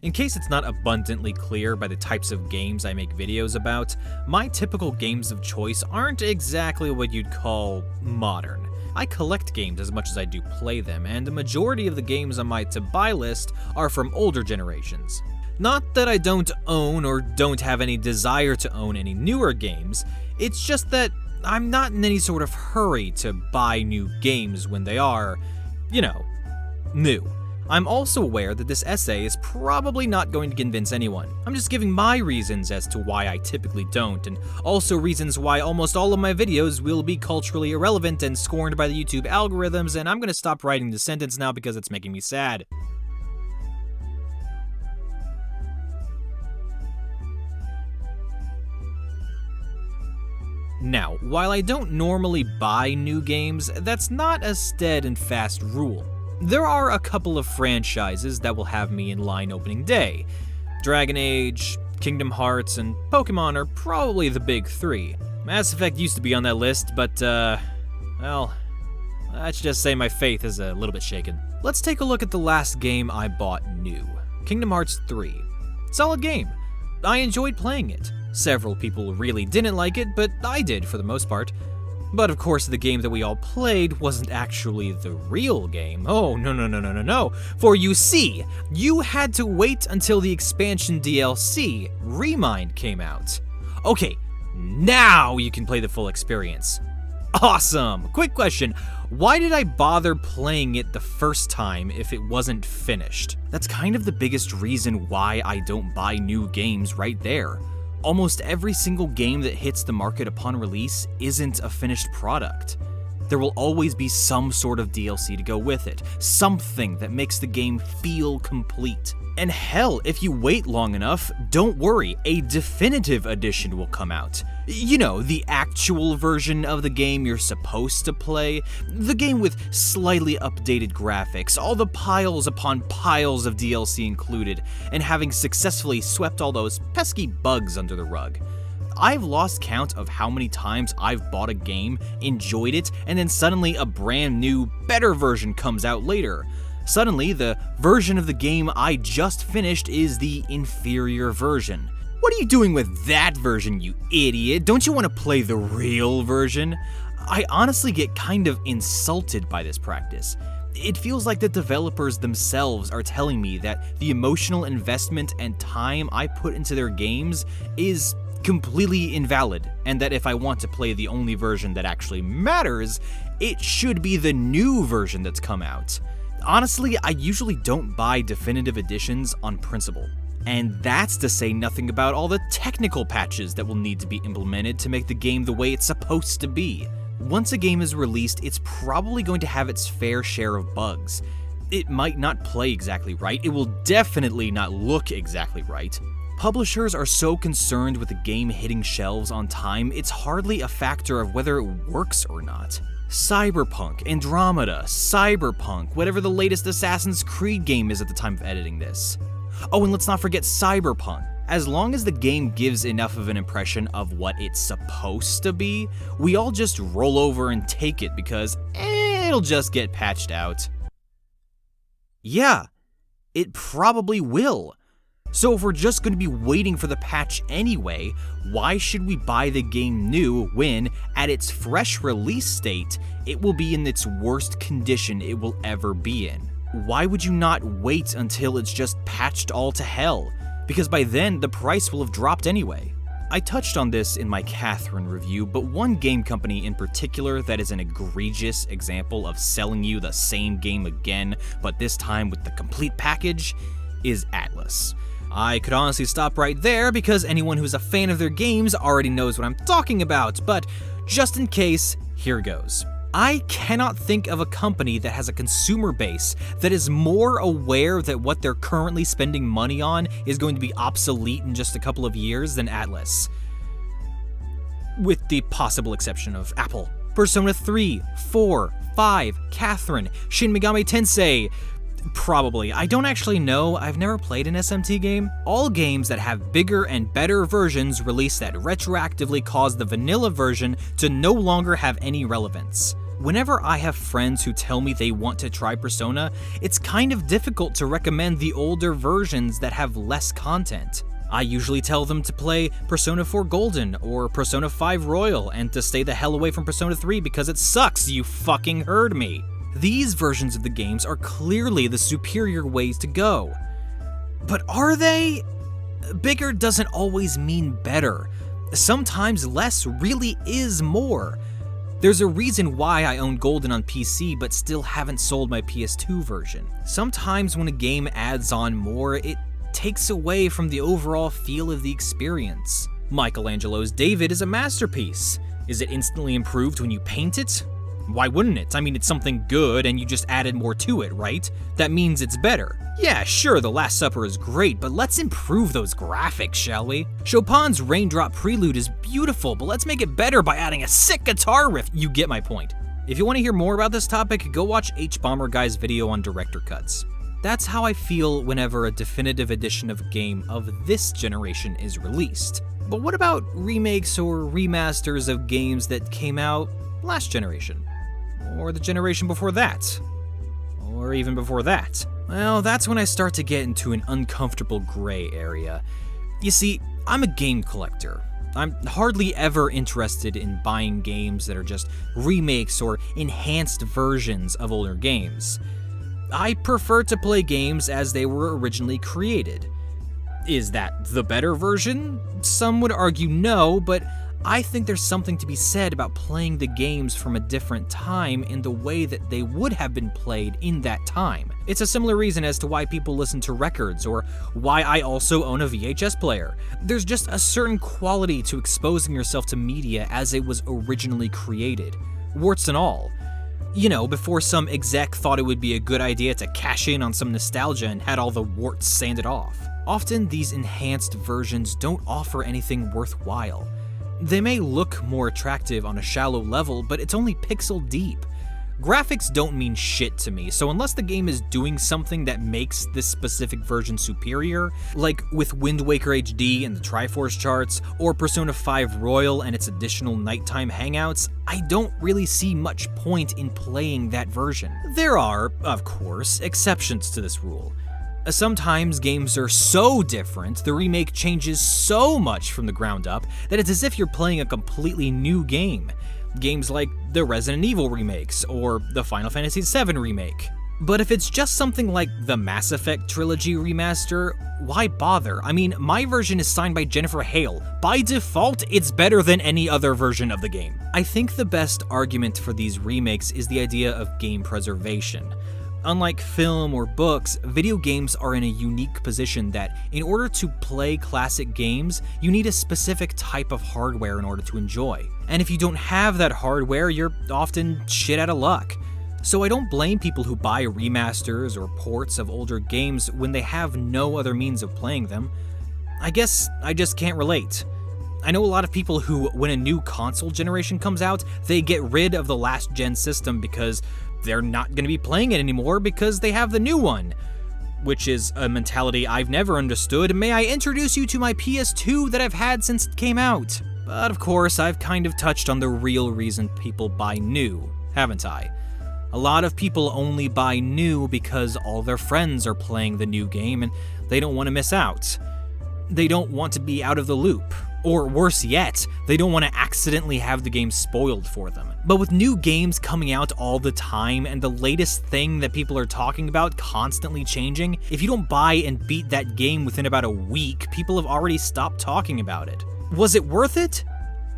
In case it's not abundantly clear by the types of games I make videos about, my typical games of choice aren't exactly what you'd call modern. I collect games as much as I do play them, and the majority of the games on my to-buy list are from older generations. Not that I don't own or don't have any desire to own any newer games, it's just that I'm not in any sort of hurry to buy new games when they are, new. I'm also aware that this essay is probably not going to convince anyone. I'm just giving my reasons as to why I typically don't, and also reasons why almost all of my videos will be culturally irrelevant and scorned by the YouTube algorithms, and I'm gonna stop writing the sentence now because it's making me sad. Now, while I don't normally buy new games, that's not a stead and fast rule. There are a couple of franchises that will have me in line opening day. Dragon Age, Kingdom Hearts, and Pokemon are probably the big three. Mass Effect used to be on that list, but, well, let's just say my faith is a little bit shaken. Let's take a look at the last game I bought new. Kingdom Hearts 3. Solid game. I enjoyed playing it. Several people really didn't like it, but I did for the most part. But of course, the game that we all played wasn't actually the real game. Oh, no. For you see, you had to wait until the expansion DLC, Remind, came out. Okay, now you can play the full experience. Awesome! Quick question, why did I bother playing it the first time if it wasn't finished? That's kind of the biggest reason why I don't buy new games right there. Almost every single game that hits the market upon release isn't a finished product. There will always be some sort of DLC to go with it, something that makes the game feel complete. And hell, if you wait long enough, don't worry, a definitive edition will come out. You know, the actual version of the game you're supposed to play, the game with slightly updated graphics, all the piles upon piles of DLC included, and having successfully swept all those pesky bugs under the rug. I've lost count of how many times I've bought a game, enjoyed it, and then suddenly a brand new, better version comes out later. Suddenly, the version of the game I just finished is the inferior version. What are you doing with that version, you idiot? Don't you want to play the real version? I honestly get kind of insulted by this practice. It feels like the developers themselves are telling me that the emotional investment and time I put into their games is completely invalid, and that if I want to play the only version that actually matters, it should be the new version that's come out. Honestly, I usually don't buy definitive editions on principle. And that's to say nothing about all the technical patches that will need to be implemented to make the game the way it's supposed to be. Once a game is released, it's probably going to have its fair share of bugs. It might not play exactly right, it will definitely not look exactly right. Publishers are so concerned with the game hitting shelves on time, it's hardly a factor of whether it works or not. Cyberpunk, Andromeda, Cyberpunk, whatever the latest Assassin's Creed game is at the time of editing this. Oh, and let's not forget Cyberpunk. As long as the game gives enough of an impression of what it's supposed to be, we all just roll over and take it because it'll just get patched out. Yeah, it probably will. So if we're just going to be waiting for the patch anyway, why should we buy the game new when, at its fresh release state, it will be in its worst condition it will ever be in? Why would you not wait until it's just patched all to hell? Because by then, the price will have dropped anyway. I touched on this in my Catherine review, but one game company in particular that is an egregious example of selling you the same game again, but this time with the complete package, is Atlus. I could honestly stop right there because anyone who's a fan of their games already knows what I'm talking about, but just in case, here goes. I cannot think of a company that has a consumer base that is more aware that what they're currently spending money on is going to be obsolete in just a couple of years than Atlus. With the possible exception of Apple. Persona 3, 4, 5, Catherine, Shin Megami Tensei. Probably. I don't actually know. I've never played an SMT game. All games that have bigger and better versions released that retroactively cause the vanilla version to no longer have any relevance. Whenever I have friends who tell me they want to try Persona, it's kind of difficult to recommend the older versions that have less content. I usually tell them to play Persona 4 Golden or Persona 5 Royal and to stay the hell away from Persona 3 because it sucks, you fucking heard me. These versions of the games are clearly the superior ways to go. But are they? Bigger doesn't always mean better. Sometimes less really is more. There's a reason why I own Golden on PC but still haven't sold my PS2 version. Sometimes when a game adds on more, it takes away from the overall feel of the experience. Michelangelo's David is a masterpiece. Is it instantly improved when you paint it? Why wouldn't it? I mean, it's something good and you just added more to it, right? That means it's better. Yeah, sure, The Last Supper is great, but let's improve those graphics, shall we? Chopin's Raindrop Prelude is beautiful, but let's make it better by adding a sick guitar riff. You get my point. If you want to hear more about this topic, go watch H-Bomber Guy's video on director cuts. That's how I feel whenever a definitive edition of a game of this generation is released. But what about remakes or remasters of games that came out last generation? Or the generation before that? Or even before that? Well, that's when I start to get into an uncomfortable gray area. You see, I'm a game collector. I'm hardly ever interested in buying games that are just remakes or enhanced versions of older games. I prefer to play games as they were originally created. Is that the better version? Some would argue no, but I think there's something to be said about playing the games from a different time in the way that they would have been played in that time. It's a similar reason as to why people listen to records, or why I also own a VHS player. There's just a certain quality to exposing yourself to media as it was originally created, warts and all. You know, before some exec thought it would be a good idea to cash in on some nostalgia and had all the warts sanded off. Often these enhanced versions don't offer anything worthwhile. They may look more attractive on a shallow level, but it's only pixel deep. Graphics don't mean shit to me, so unless the game is doing something that makes this specific version superior, like with Wind Waker HD and the Triforce charts, or Persona 5 Royal and its additional nighttime hangouts, I don't really see much point in playing that version. There are, of course, exceptions to this rule. Sometimes games are so different, the remake changes so much from the ground up, that it's as if you're playing a completely new game. Games like the Resident Evil remakes, or the Final Fantasy VII remake. But if it's just something like the Mass Effect Trilogy remaster, why bother? I mean, my version is signed by Jennifer Hale. By default, it's better than any other version of the game. I think the best argument for these remakes is the idea of game preservation. Unlike film or books, video games are in a unique position that, in order to play classic games, you need a specific type of hardware in order to enjoy. And if you don't have that hardware, you're often shit out of luck. So I don't blame people who buy remasters or ports of older games when they have no other means of playing them. I guess I just can't relate. I know a lot of people who, when a new console generation comes out, they get rid of the last gen system because they're not going to be playing it anymore because they have the new one, which is a mentality I've never understood. May I introduce you to my PS2 that I've had since it came out? But of course, I've kind of touched on the real reason people buy new, haven't I? A lot of people only buy new because all their friends are playing the new game and they don't want to miss out. They don't want to be out of the loop. Or worse yet, they don't want to accidentally have the game spoiled for them. But with new games coming out all the time and the latest thing that people are talking about constantly changing, if you don't buy and beat that game within about a week, people have already stopped talking about it. Was it worth it?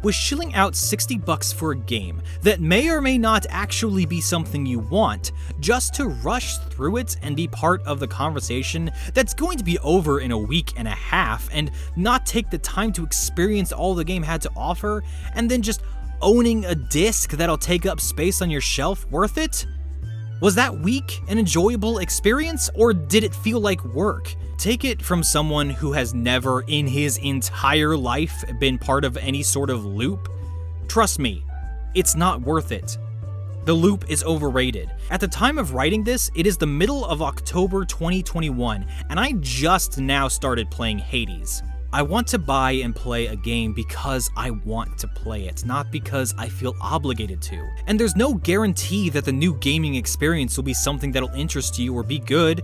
Was shilling out $60 for a game that may or may not actually be something you want, just to rush through it and be part of the conversation that's going to be over in a week and a half, and not take the time to experience all the game had to offer, and then just owning a disc that'll take up space on your shelf worth it? Was that week an enjoyable experience, or did it feel like work? Take it from someone who has never in his entire life been part of any sort of loop. Trust me, it's not worth it. The loop is overrated. At the time of writing this, it is the middle of October 2021, and I just now started playing Hades. I want to buy and play a game because I want to play it, not because I feel obligated to. And there's no guarantee that the new gaming experience will be something that'll interest you or be good.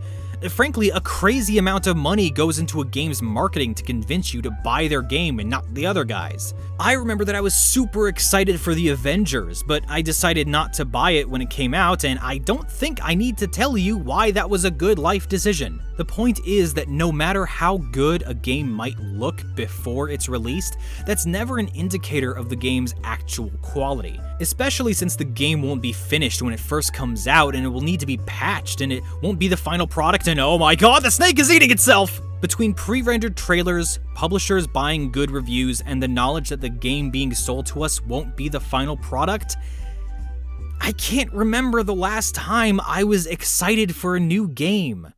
Frankly, a crazy amount of money goes into a game's marketing to convince you to buy their game and not the other guys. I remember that I was super excited for the Avengers, but I decided not to buy it when it came out, and I don't think I need to tell you why that was a good life decision. The point is that no matter how good a game might look before it's released, that's never an indicator of the game's actual quality. Especially since the game won't be finished when it first comes out, and it will need to be patched, and it won't be the final product, and oh my god, the snake is eating itself! Between pre-rendered trailers, publishers buying good reviews, and the knowledge that the game being sold to us won't be the final product, I can't remember the last time I was excited for a new game.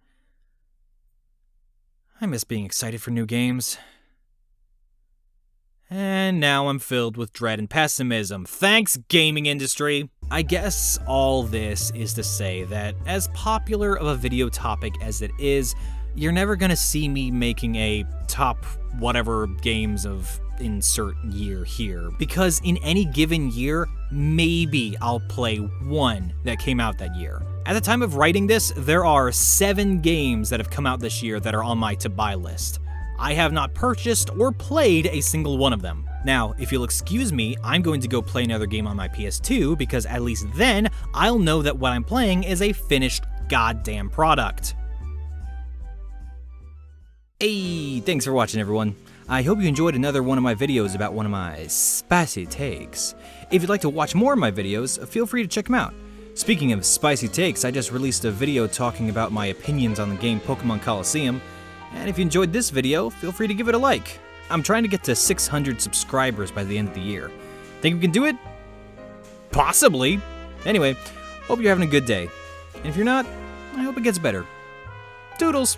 I miss being excited for new games. And now I'm filled with dread and pessimism. Thanks, gaming industry! I guess all this is to say that, as popular of a video topic as it is, you're never gonna see me making a top whatever games of insert year here, because in any given year, maybe I'll play one that came out that year. At the time of writing this, there are 7 games that have come out this year that are on my to-buy list. I have not purchased or played a single one of them. Now, if you'll excuse me, I'm going to go play another game on my PS2, because at least then, I'll know that what I'm playing is a finished goddamn product. Hey, thanks for watching, everyone. I hope you enjoyed another one of my videos about one of my spicy takes. If you'd like to watch more of my videos, feel free to check them out. Speaking of spicy takes, I just released a video talking about my opinions on the game Pokemon Coliseum, and if you enjoyed this video, feel free to give it a like. I'm trying to get to 600 subscribers by the end of the year. Think we can do it? Possibly. Anyway, hope you're having a good day. And if you're not, I hope it gets better. Toodles!